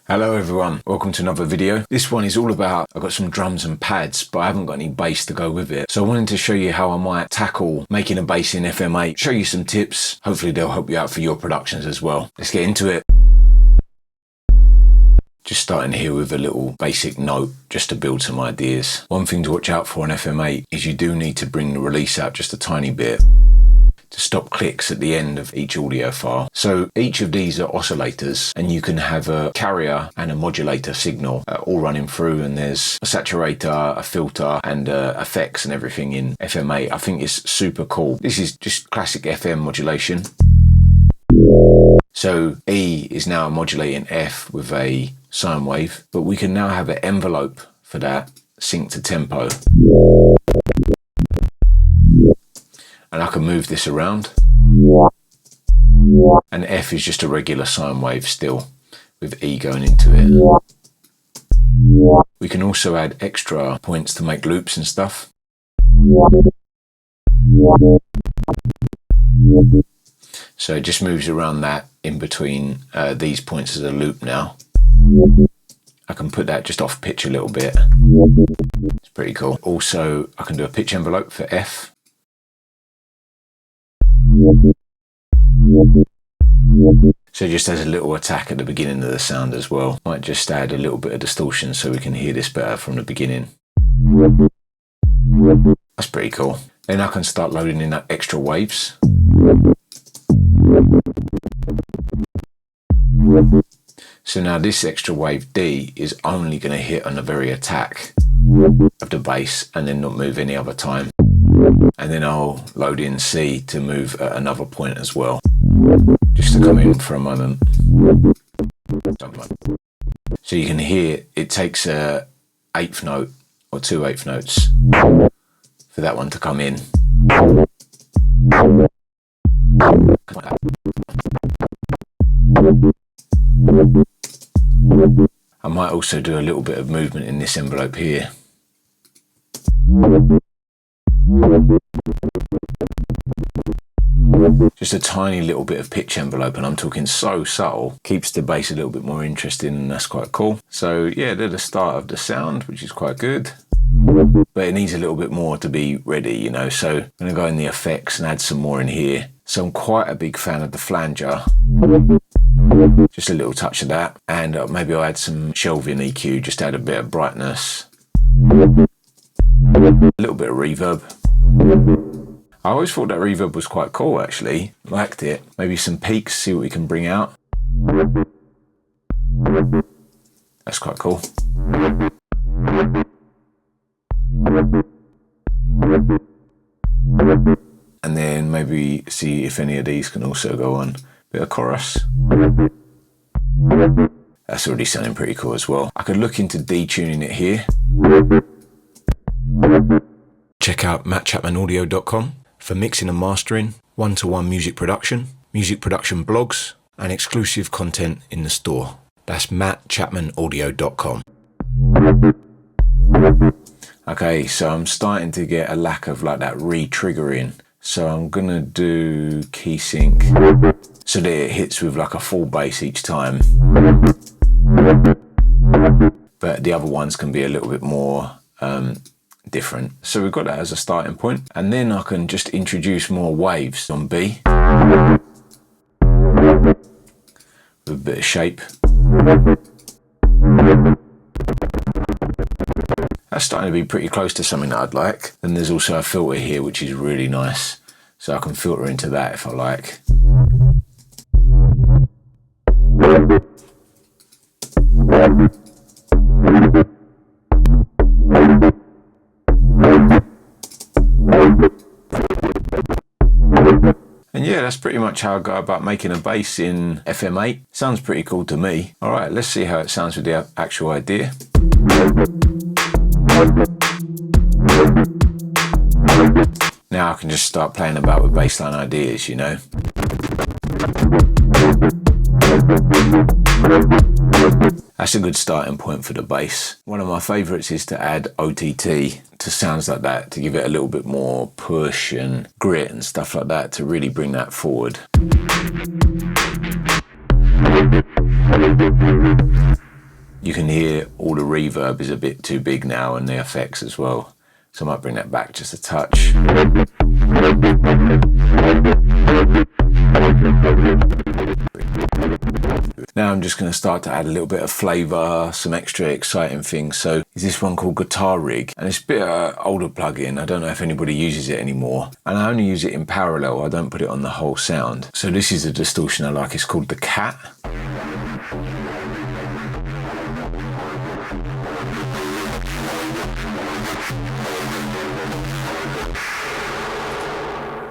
Hello everyone, welcome to another video. This one is all about, I've got some drums and pads, but I haven't got any bass to go with it. So I wanted to show you how I might tackle making a bass in FM8, show you some tips. Hopefully they'll help you out for your productions as well. Let's get into it. Just starting here with a little basic note, just to build some ideas. One thing to watch out for on FM8 is you do need to bring the release out just a tiny bit to stop clicks at the end of each audio file. So each of these are oscillators, and you can have a carrier and a modulator signal all running through, and there's a saturator, a filter, and effects and everything in FM8. I think it's super cool. This is just classic FM modulation. So E is now modulating F with a sine wave, but we can now have an envelope for that, sync to tempo. And I can move this around. And F is just a regular sine wave still, with E going into it. We can also add extra points to make loops and stuff. So it just moves around that in between these points as a loop now. I can put that just off pitch a little bit. It's pretty cool. Also, I can do a pitch envelope for F. So it just has a little attack at the beginning of the sound as well. Might just add a little bit of distortion so we can hear this better from the beginning. That's pretty cool. Then I can start loading in that extra waves. So now this extra wave D is only going to hit on the very attack of the bass and then not move any other time. And then I'll load in C to move at another point as well, just to come in for a moment. So you can hear it takes a eighth note or 2 eighth notes for that one to come in. I might also do a little bit of movement in this envelope here. Just a tiny little bit of pitch envelope, and I'm talking so subtle, keeps the bass a little bit more interesting, and that's quite cool. So yeah, they're the start of the sound, which is quite good. But it needs a little bit more to be ready, you know, so I'm going to go in the effects and add some more in here. So I'm quite a big fan of the flanger. Just a little touch of that, and maybe I'll add some shelving EQ, just add a bit of brightness. A little bit of reverb. I always thought that reverb was quite cool actually, liked it. Maybe some peaks, see what we can bring out. That's quite cool. And then maybe see if any of these can also go on. Bit of chorus. That's already sounding pretty cool as well. I could look into detuning it here. Check out mattchapmanaudio.com for mixing and mastering, one-to-one music production blogs, and exclusive content in the store. That's mattchapmanaudio.com. Okay, so I'm starting to get a lack of like that re-triggering. So I'm gonna do key sync so that it hits with like a full bass each time. But the other ones can be a little bit more different. So we've got that as a starting point, and then I can just introduce more waves on B with a bit of shape. That's starting to be pretty close to something that I'd like. Then there's also a filter here which is really nice, so I can filter into that if I like. And yeah, that's pretty much how I go about making a bass in FM8. Sounds pretty cool to me. All right, let's see how it sounds with the actual idea. Now I can just start playing about with bassline ideas, you know. That's a good starting point for the bass. One of my favourites is to add OTT to sounds like that, to give it a little bit more push and grit and stuff like that, to really bring that forward. you can hear all the reverb is a bit too big now and the effects as well. So I might bring that back just a touch. Now I'm just going to start to add a little bit of flavour, some extra exciting things. So is this one called Guitar Rig, and it's a bit older plugin. I don't know if anybody uses it anymore, and I only use it in parallel. I don't put it on the whole sound. So this is a distortion I like. It's called the Cat.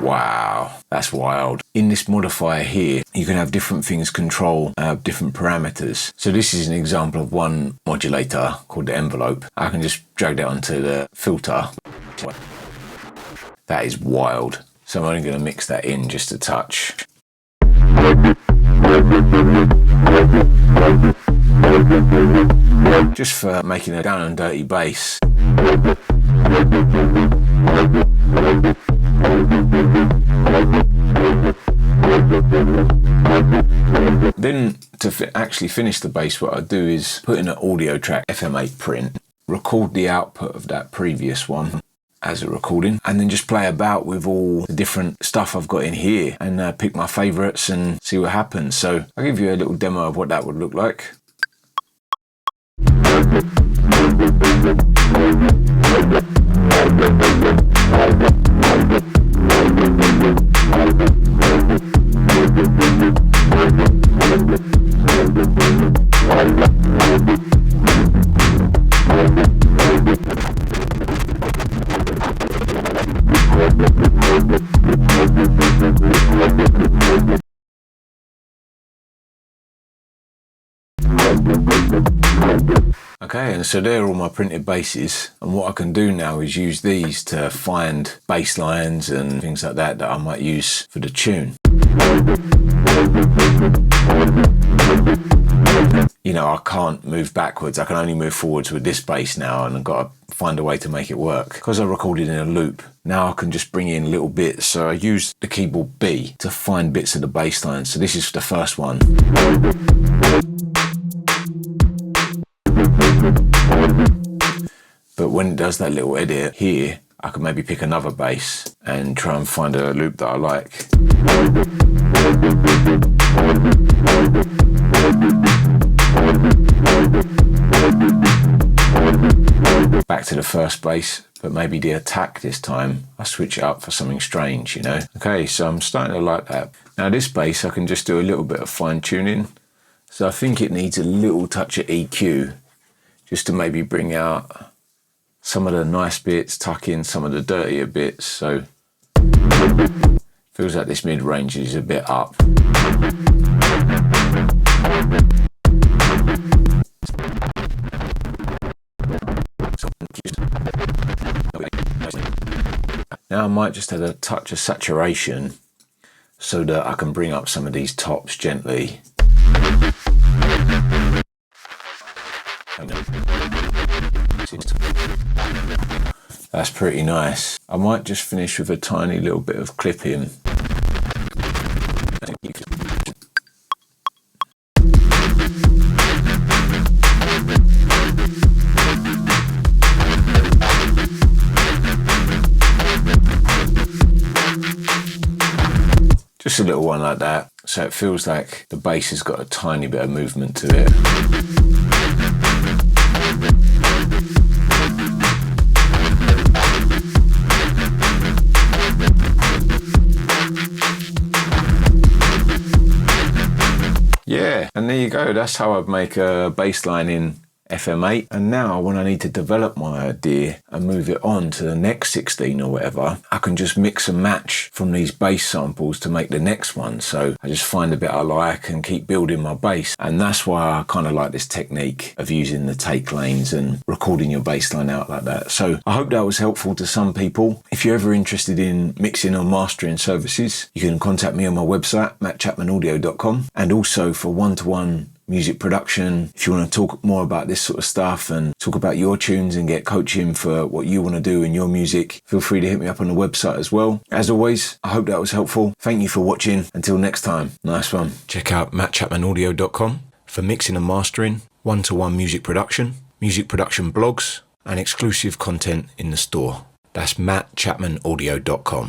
Wow, that's wild. In this modifier here, you can have different things control different parameters. So this is an example of one modulator called the envelope. I can just drag that onto the filter. That is wild. So I'm only going to mix that in just a touch. Just for making a down and dirty bass. Then to actually finish the bass, what I do is put in an audio track FM8 print, record the output of that previous one as a recording, and then just play about with all the different stuff I've got in here and pick my favourites and see what happens. So I'll give you a little demo of what that would look like. Okay, and so there are all my printed basses, and what I can do now is use these to find bass lines and things like that I might use for the tune. You know, I can't move backwards, I can only move forwards with this bass now, and I've got to find a way to make it work. Because I recorded in a loop, now I can just bring in little bits. So I use the keyboard B to find bits of the bass line. So this is the first one. But when it does that little edit here, I can maybe pick another bass and try and find a loop that I like. Back to the first bass, but maybe the attack this time, I switch it up for something strange, you know? Okay, so I'm starting to like that. Now this bass, I can just do a little bit of fine tuning. So I think it needs a little touch of EQ, just to maybe bring out some of the nice bits, tuck in some of the dirtier bits. So feels like this mid-range is a bit up. Now I might just add a touch of saturation so that I can bring up some of these tops gently. That's pretty nice. I might just finish with a tiny little bit of clipping. Just a little one like that, so it feels like the bass has got a tiny bit of movement to it. Yeah, and there you go. That's how I'd make a bass line in FM8. And now when I need to develop my idea and move it on to the next 16 or whatever, I can just mix and match from these bass samples to make the next one. So I just find a bit I like and keep building my bass. And that's why I kind of like this technique of using the take lanes and recording your bass line out like that. So I hope that was helpful to some people. If you're ever interested in mixing or mastering services, you can contact me on my website, mattchapmanaudio.com, and also for one-to-one music production. If you want to talk more about this sort of stuff and talk about your tunes and get coaching for what you want to do in your music, feel free to hit me up on the website as well. As always, I hope that was helpful. Thank you for watching. Until next time, nice one. Check out mattchapmanaudio.com for mixing and mastering, one-to-one music production blogs, and exclusive content in the store. That's mattchapmanaudio.com.